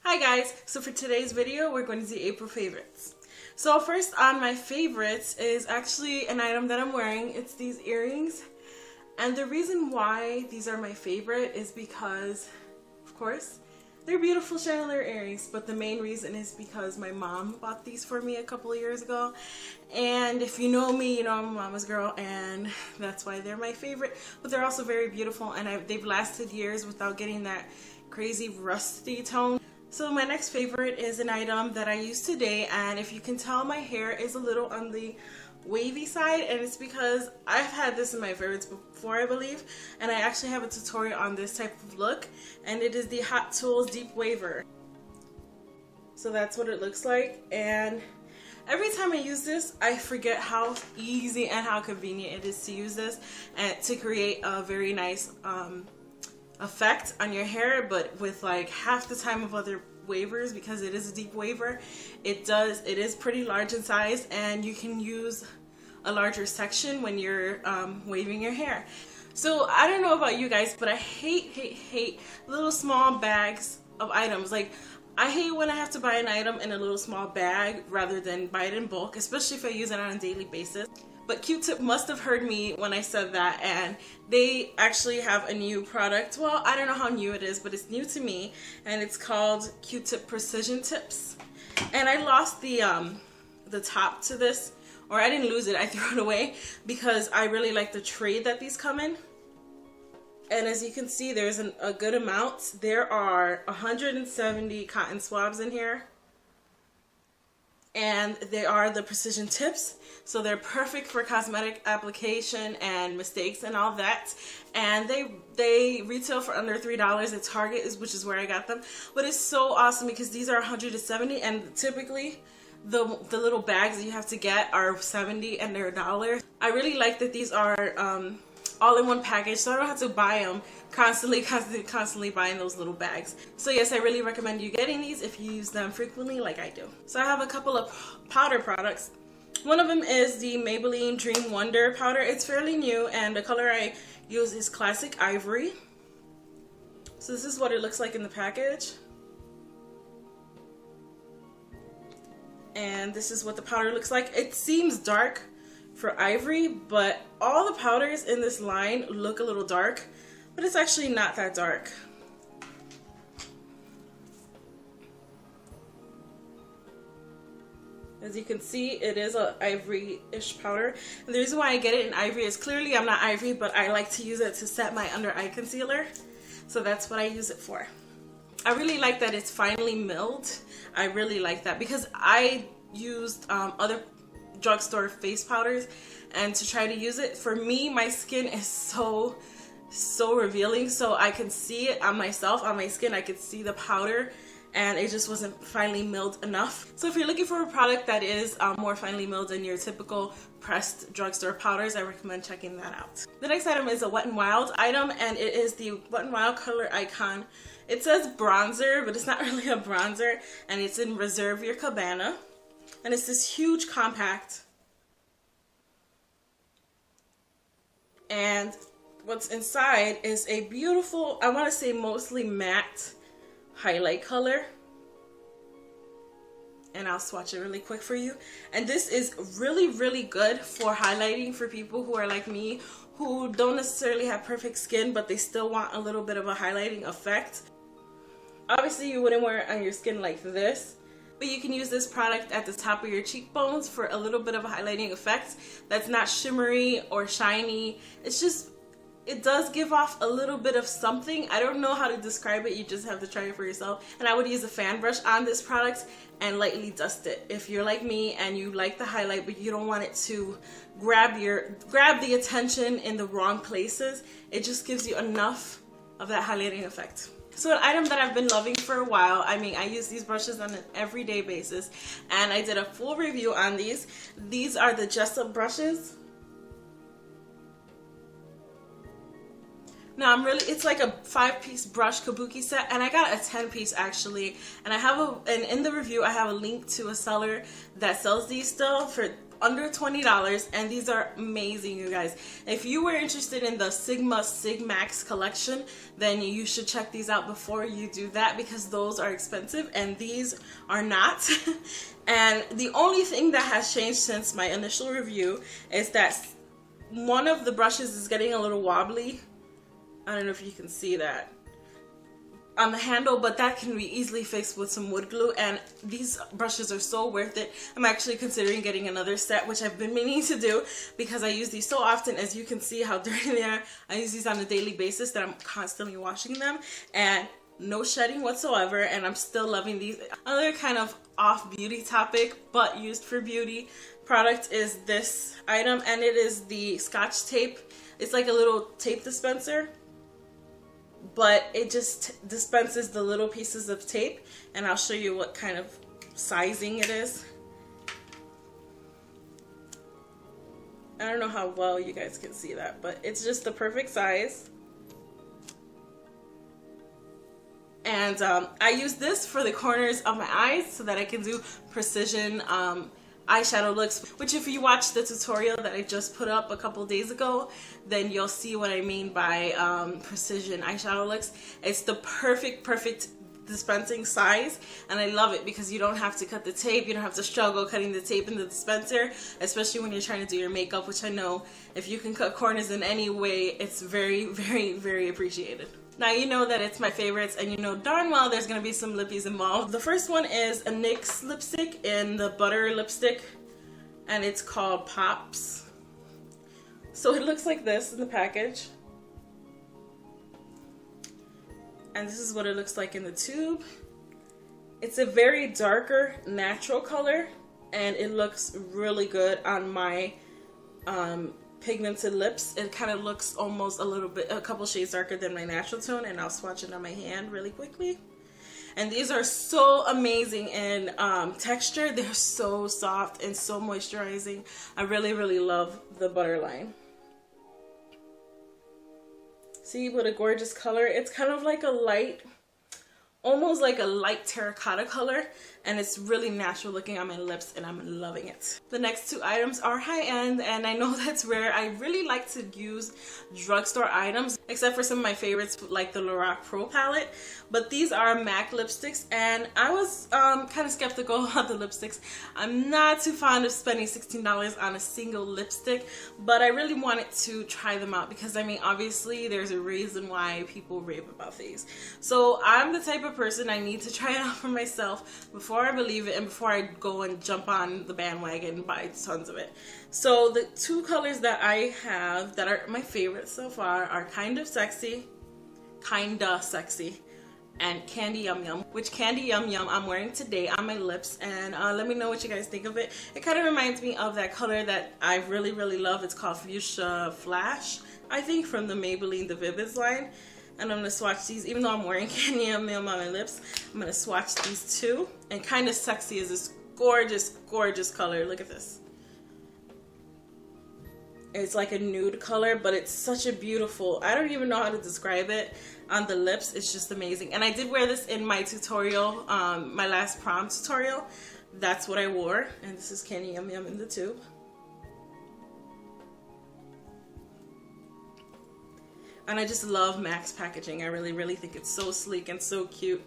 Hi guys, so for today's video we're going to do April favorites. So first on my favorites is actually an item that I'm wearing. It's these earrings, and the reason why these are my favorite is because, of course, they're beautiful chandelier earrings, but the main reason is because my mom bought these for me a couple of years ago, and if you know me, you know I'm a mama's girl, and that's why they're my favorite. But they're also very beautiful, and they've lasted years without getting that crazy rusty tone. So my next favorite is an item that I use today, and if you can tell, my hair is a little on the wavy side, and it's because I've had this in my favorites before, I believe, and I actually have a tutorial on this type of look, and it is the Hot Tools Deep Waver. So that's what it looks like, and every time I use this, I forget how easy and how convenient it is to use this and to create a very nice effect on your hair, but with like half the time of other wavers, because it is a deep waver. It is pretty large in size, and you can use a larger section when you're waving your hair. So I don't know about you guys, but I hate little small bags of items. Like, I hate when I have to buy an item in a little small bag rather than buy it in bulk, especially if I use it on a daily basis. But Q-Tip must have heard me when I said that, and they actually have a new product. Well, I don't know how new it is, but it's new to me, and it's called Q-Tip Precision Tips. And I lost the top to this, or I didn't lose it, I threw it away, because I really like the tray that these come in. And as you can see, there's a good amount. There are 170 cotton swabs in here. And they are the precision tips, so they're perfect for cosmetic application and mistakes and all that. And they retail for under $3 at Target, which is where I got them. But it's so awesome because these are 170, and typically the little bags that you have to get are 70 and they're $1. I really like that these are all in one package, so I don't have to buy them constantly buying those little bags. So yes, I really recommend you getting these if you use them frequently like I do. So I have a couple of powder products. One of them is the Maybelline Dream Wonder powder. It's fairly new, and the color I use is Classic Ivory. So this is what it looks like in the package. And this is what the powder looks like. It seems dark for ivory, but all the powders in this line look a little dark, but it's actually not that dark. As you can see, it is an ivory-ish powder, and the reason why I get it in ivory is clearly I'm not ivory, but I like to use it to set my under eye concealer, so that's what I use it for. I really like that it's finely milled. I really like that because I used other drugstore face powders, and to try to use it, for me, my skin is so revealing, so I can see it on myself, on my skin. I could see the powder, and it just wasn't finely milled enough. So if you're looking for a product that is more finely milled than your typical pressed drugstore powders, I recommend checking that out. The next item is a Wet n Wild item, and it is the Wet n Wild Color Icon. It says bronzer, but it's not really a bronzer, and it's in Reserve Your Cabana. And it's this huge compact. And what's inside is a beautiful, I want to say mostly matte highlight color. And I'll swatch it really quick for you. And this is really good for highlighting for people who are like me, who don't necessarily have perfect skin, but they still want a little bit of a highlighting effect. Obviously, you wouldn't wear it on your skin like this, but you can use this product at the top of your cheekbones for a little bit of a highlighting effect that's not shimmery or shiny. It's just, it does give off a little bit of something. I don't know how to describe it. You just have to try it for yourself. And I would use a fan brush on this product and lightly dust it. If you're like me and you like the highlight, but you don't want it to grab the attention in the wrong places, it just gives you enough of that highlighting effect. So an item that I've been loving for a while, I mean, I use these brushes on an everyday basis, and I did a full review on these. These are the Jessup brushes. Now it's like a 5-piece brush kabuki set, and I got a 10-piece actually. And and in the review I have a link to a seller that sells these still for under $20, and these are amazing, you guys. If you were interested in the Sigma Sigmax collection, then you should check these out before you do that, because those are expensive and these are not. And the only thing that has changed since my initial review is that one of the brushes is getting a little wobbly. I don't know if you can see that on the handle, but that can be easily fixed with some wood glue, and these brushes are so worth it. I'm actually considering getting another set, which I've been meaning to do because I use these so often. As you can see how dirty they are. I use these on a daily basis that I'm constantly washing them, and no shedding whatsoever, and I'm still loving these. Another kind of off beauty topic but used for beauty product is this item, and it is the Scotch tape. It's like a little tape dispenser, but it just dispenses the little pieces of tape, and I'll show you what kind of sizing it is. I don't know how well you guys can see that, but it's just the perfect size. And I use this for the corners of my eyes so that I can do precision eyeshadow looks, which if you watch the tutorial that I just put up a couple days ago, then you'll see what I mean by precision eyeshadow looks. It's the perfect dispensing size, and I love it because you don't have to cut the tape. You don't have to struggle cutting the tape in the dispenser, especially when you're trying to do your makeup, which I know if you can cut corners in any way, it's very appreciated. Now you know that it's my favorites, and you know darn well there's going to be some lippies involved. The first one is a NYX lipstick in the butter lipstick, and it's called Pops. So it looks like this in the package, and this is what it looks like in the tube. It's a very darker natural color, and it looks really good on my pigmented lips. It kind of looks almost a couple shades darker than my natural tone, and I'll swatch it on my hand really quickly. And these are so amazing in texture. They're so soft and so moisturizing. I really love the butter line. See what a gorgeous color. It's kind of like a light, almost like a light terracotta color, and it's really natural looking on my lips, and I'm loving it. The next two items are high-end, and I know that's rare. I really like to use drugstore items, except for some of my favorites like the Lorac Pro palette, but these are MAC lipsticks, and I was kind of skeptical about the lipsticks. I'm not too fond of spending $16 on a single lipstick, but I really wanted to try them out because, I mean, obviously there's a reason why people rave about these. So I'm the type of person, I need to try it out for myself before I believe it and before I go and jump on the bandwagon and buy tons of it. So the two colors that I have that are my favorites so far are Kinda Sexy and Candy Yum Yum, which Candy Yum Yum I'm wearing today on my lips, and let me know what you guys think of it. It kind of reminds me of that color that I really love. It's called Fuchsia Flash, I think, from the Maybelline The Vivids line. And I'm going to swatch these, even though I'm wearing Candy Yum Yum on my lips, I'm going to swatch these two. And Kinda Sexy is this gorgeous color. Look at this. It's like a nude color, but it's such a beautiful, I don't even know how to describe it on the lips. It's just amazing. And I did wear this in my tutorial, my last prom tutorial. That's what I wore. And this is Candy Yum Yum in the tube. And I just love MAC's packaging. I really think it's so sleek and so cute.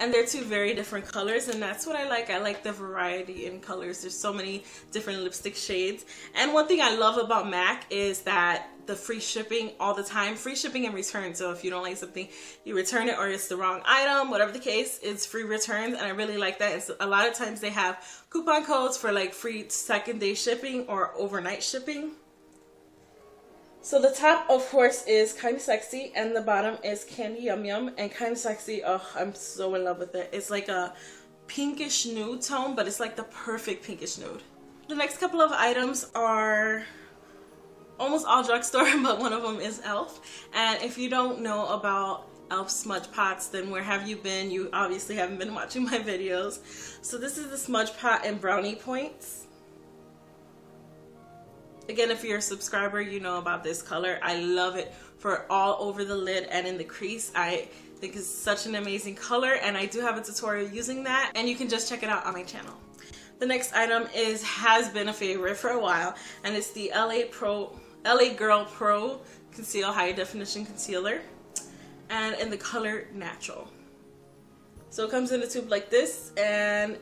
And they're two very different colors, and that's what I like. I like the variety in colors. There's so many different lipstick shades. And one thing I love about MAC is that the free shipping all the time. Free shipping and return. So if you don't like something, you return it, or it's the wrong item, whatever the case, it's free returns. And I really like that. It's, a lot of times they have coupon codes for like free second-day shipping or overnight shipping. So the top, of course, is Kinda Sexy, and the bottom is Candy Yum Yum. And Kinda Sexy, oh, I'm so in love with it. It's like a pinkish nude tone, but it's like the perfect pinkish nude. The next couple of items are almost all drugstore, but one of them is e.l.f. And if you don't know about e.l.f. smudge pots, then where have you been? You obviously haven't been watching my videos. So this is the smudge pot in brownie points. Again, if you're a subscriber, you know about this color. I love it for all over the lid and in the crease. I think it's such an amazing color, and I do have a tutorial using that, and you can just check it out on my channel. The next item has been a favorite for a while, and it's the LA Girl Pro Conceal High Definition Concealer, and in the color Natural. So it comes in a tube like this, and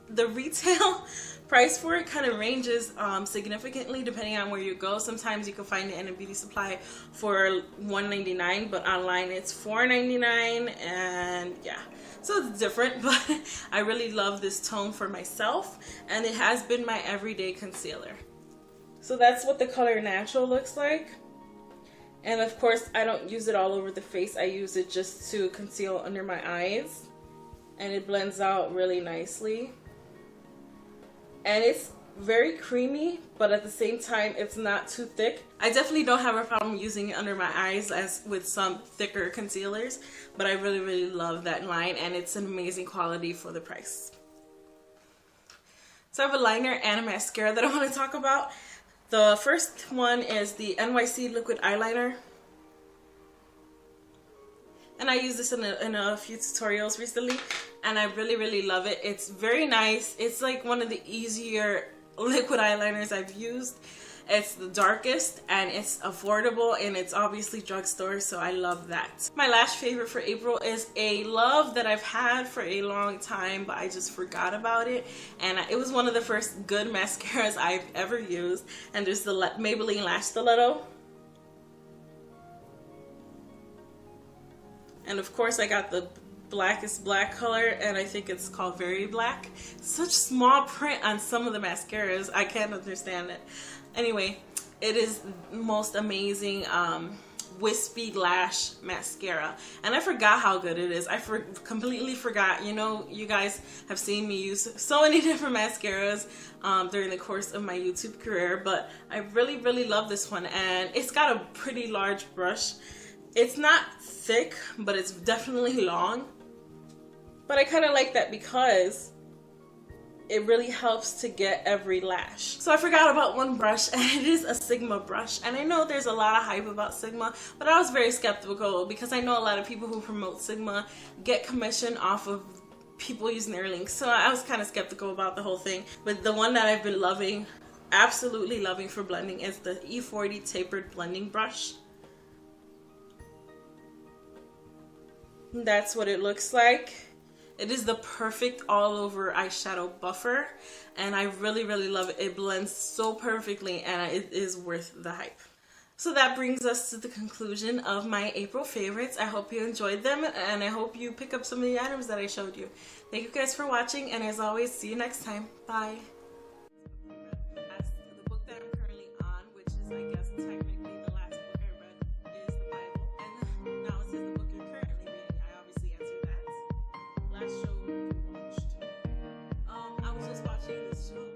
the retail price for it kind of ranges significantly depending on where you go. Sometimes you can find it in a beauty supply for $1.99, but online it's $4.99, and yeah, so it's different. But I really love this tone for myself, and it has been my everyday concealer. So that's what the color Natural looks like. And of course, I don't use it all over the face. I use it just to conceal under my eyes, and it blends out really nicely. And it's very creamy, but at the same time, it's not too thick. I definitely don't have a problem using it under my eyes as with some thicker concealers, but I really, really love that line, and it's an amazing quality for the price. So I have a liner and a mascara that I want to talk about. The first one is the NYC Liquid Eyeliner. And I used this in a few tutorials recently, and I really, really love it. It's very nice. It's like one of the easier liquid eyeliners I've used. It's the darkest, and it's affordable, and it's obviously drugstore, so I love that. My last favorite for April is a love that I've had for a long time, but I just forgot about it. And it was one of the first good mascaras I've ever used, and there's the Maybelline Lash Stiletto. And of course I got the blackest black color, and I think it's called Very Black. Such small print on some of the mascaras, I can't understand it. Anyway, it is the most amazing wispy lash mascara, and I forgot how good it is. I completely forgot. You know, you guys have seen me use so many different mascaras during the course of my YouTube career, but I really, really love this one, and it's got a pretty large brush. It's not thick, but it's definitely long. But I kind of like that because it really helps to get every lash. So I forgot about one brush, and it is a Sigma brush. And I know there's a lot of hype about Sigma, but I was very skeptical because I know a lot of people who promote Sigma get commission off of people using their links. So I was kind of skeptical about the whole thing. But the one that I've been loving, absolutely loving for blending, is the E40 Tapered Blending Brush. That's what it looks like. It is the perfect all over eyeshadow buffer, and I really, really love it. It blends so perfectly, and it is worth the hype. So that brings us to the conclusion of my April favorites. I hope you enjoyed them, and I hope you pick up some of the items that I showed you. Thank you guys for watching, and as always, see you next time. Bye. I was just watching this show.